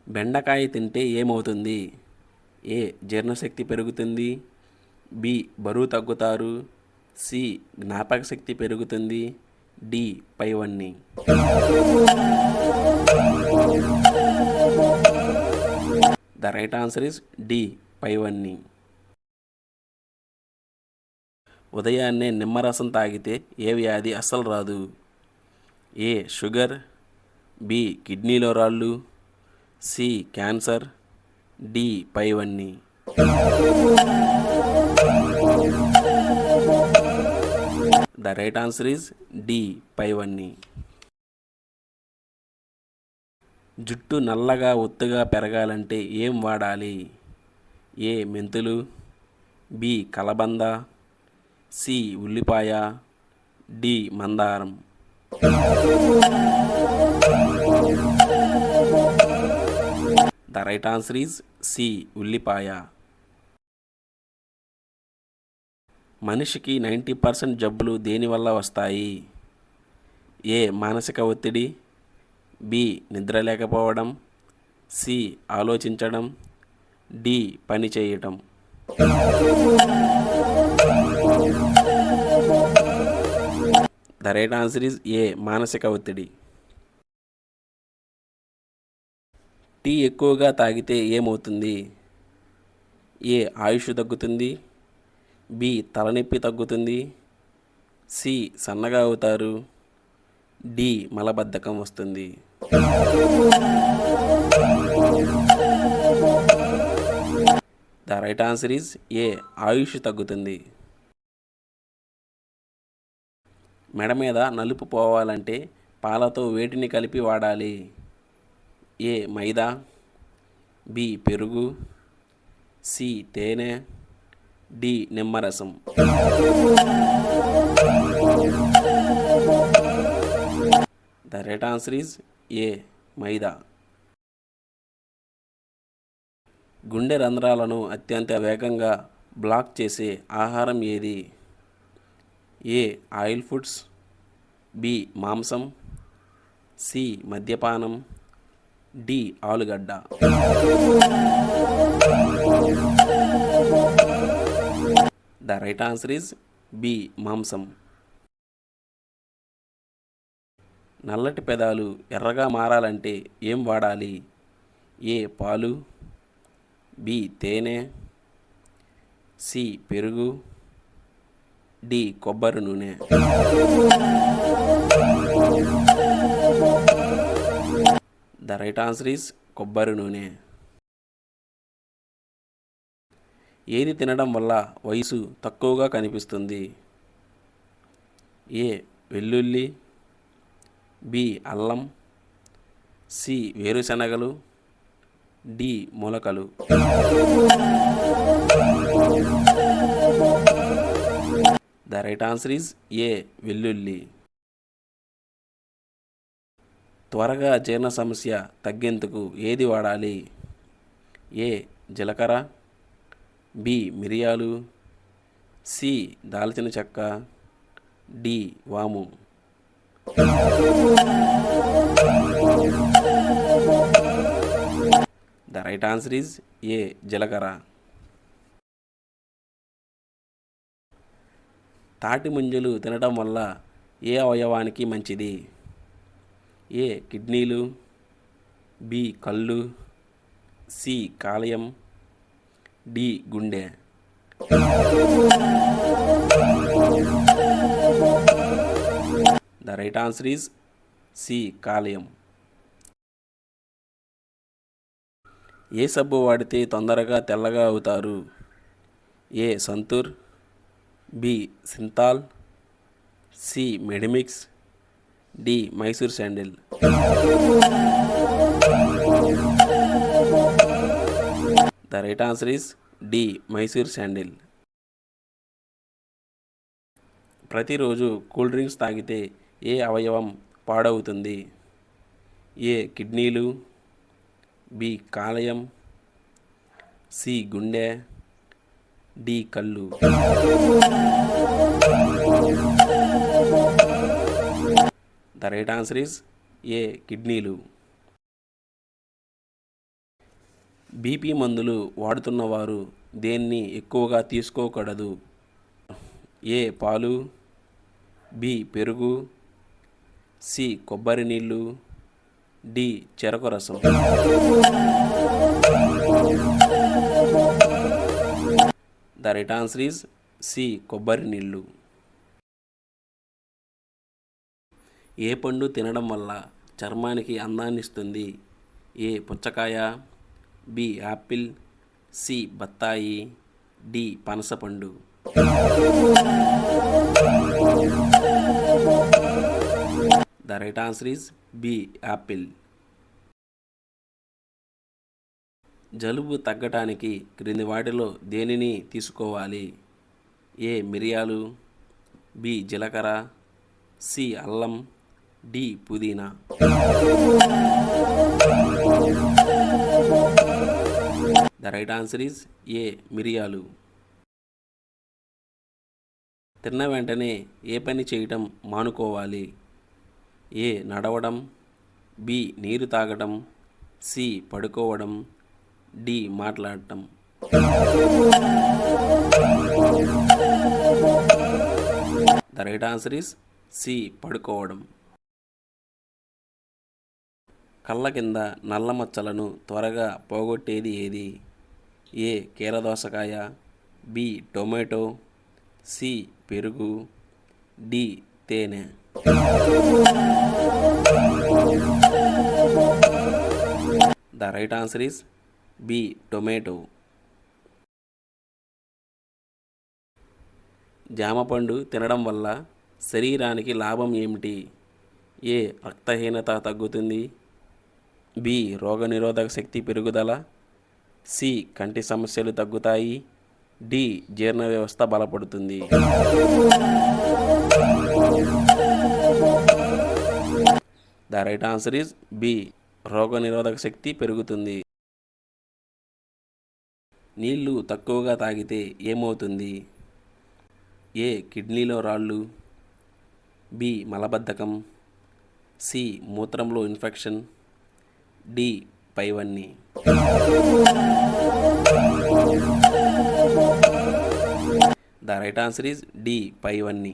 బెండకాయ తింటే ఏమవుతుంది? ఏ. జీర్ణశక్తి పెరుగుతుంది. బి. బరువు తగ్గుతారు. సి. జ్ఞాపకశక్తి పెరుగుతుంది. డి. పైవన్నీ. The right answer is D. పైవన్నీ. ఉదయాన్నే నిమ్మరసం తాగితే ఏ వ్యాధి అస్సలు రాదు? ఏ. షుగర్. బి. కిడ్నీలో రాళ్ళు. సి. క్యాన్సర్. డి. పైవన్నీ. The right answer is D. పైవన్నీ. జుట్టు నల్లగా ఒత్తుగా పెరగాలంటే ఏం వాడాలి? ఏ. మెంతులు. బి. కలబంద. సి. ఉల్లిపాయ. డి. మందారం. The right answer is C. ఉల్లిపాయ. మనిషికి 90% జబ్బులు దేనివల్ల వస్తాయి? ఏ. మానసిక ఒత్తిడి. బి. నిద్ర లేకపోవడం. సి. ఆలోచించడం. డి. పని చేయటం. ద రైట్ ఆన్సర్ ఈజ్ ఏ. మానసిక ఒత్తిడి. టీ ఎక్కువగా తాగితే ఏమవుతుంది? ఏ. ఆయుష్ తగ్గుతుంది. బి. తలనొప్పి తగ్గుతుంది. సి. సన్నగా అవుతారు. డి. మలబద్ధకం వస్తుంది. The right answer is A. ఆయుష్ తగ్గుతుంది. మెడ మీద నలుపు పోవాలంటే పాలతో వేటిని కలిపి వాడాలి? ఏ. మైదా. బి. పెరుగు. సి. తేనె. డి. నిమ్మరసం. The right answer is A. మైదా. గుండె రంధ్రాలను అత్యంత వేగంగా బ్లాక్ చేసే ఆహారం ఏది? ఏ. Oil foods. బి. మాంసం. సి. మద్యపానం. డి. ఆలుగడ్డ. The right answer is B. మాంసం. నల్లటి పెదాలు ఎర్రగా మారాలంటే ఏం వాడాలి? ఏ. పాలు. బి. తేనె. సి. పెరుగు. డి. కొబ్బరి నూనె. ద రైట్ ఆన్సర్ ఈజ్ కొబ్బరి నూనె. ఏది తినడం వల్ల వయసు తక్కువగా కనిపిస్తుంది? ఏ. వెల్లుల్లి. బి. అల్లం. సి. వేరుశనగలు. డి. మొలకలు. ద రైట్ ఆన్సర్ ఈజ్ ఏ. వెల్లుల్లి. త్వరగా జీర్ణ సమస్య తగ్గేందుకు ఏది వాడాలి? ఏ. జీలకర్ర. బి. మిరియాలు. సి. దాల్చిన చెక్క. డి. వాము. ద రైట్ ఆన్సర్ ఈజ్ ఏ. జీలకర్ర. తాటి ముంజలు తినడం వల్ల ఏ అవయవానికి మంచిది? ఏ. కిడ్నీలు. బి. కళ్ళు. సి. కాలేయం. డి. గుండె. The right answer is C. కాలేయం. ఏ సబ్బు వాడితే తొందరగా తెల్లగా అవుతారు? A. Santoor. B. Cinthol. C. Medimix. D. Mysore sandal. The right answer is D. Mysore sandal. ప్రతిరోజు కూల్ డ్రింక్స్ తాగితే ఏ అవయవం పాడవుతుంది? ఏ. కిడ్నీలు. బి. కాలేయం. సి. గుండె. డి. కళ్ళు. ద రైట్ ఆన్సర్ ఈజ్ ఏ. కిడ్నీలు. బీపీ మందులు వాడుతున్నవారు దేన్ని ఎక్కువగా తీసుకోకూడదు? ఏ పాలు, బి పెరుగు, సి కొబ్బరి నీళ్ళు, డి చెరకు రసం. The right answer is C కొబ్బరి నీళ్ళు. ఏ పండు తినడం వల్ల చర్మానికి అందాన్ని ఇస్తుంది? ఏ పుచ్చకాయ, బి యాపిల్, సి బత్తాయి, డి పనసపండు. The right answer is B apple. జలుబు తగ్గటానికి క్రింది వాటిలో దేనిని తీసుకోవాలి? ఏ మిరియాలు, బి జీలకర్ర, సి అల్లం, డి పుదీనా. ద రైట్ ఆన్సర్ ఈజ్ ఏ మిరియాలు. తిన్న వెంటనే ఏ పని చేయటం మానుకోవాలి? ఏ నడవడం, బి నీరు తాగడం, సి పడుకోవడం, డి మాట్లాడటం. The right answer is C పడుకోవడం. కళ్ళ కింద నల్ల మచ్చలను త్వరగా పోగొట్టేది ఏది? ఏ కీరదోసకాయ, బి టొమాటో, సి పెరుగు, డి తేనె. The right answer is B tomato. జామపండు తినడం వల్ల శరీరానికి లాభం ఏమిటి? ఏ రక్తహీనత తగ్గుతుంది, బి రోగనిరోధక శక్తి పెరుగుదల, సి కంటి సమస్యలు తగ్గుతాయి, డి జీర్ణ వ్యవస్థ బలపడుతుంది. The right answer is B రోగనిరోధక శక్తి పెరుగుతుంది. నీళ్లు తక్కువగా తాగితే ఏమవుతుంది? ఏ కిడ్నీలో రాళ్ళు, బి మలబద్ధకం, సి మూత్రంలో ఇన్ఫెక్షన్, డి పైవన్నీ. The right answer is D పైవన్నీ.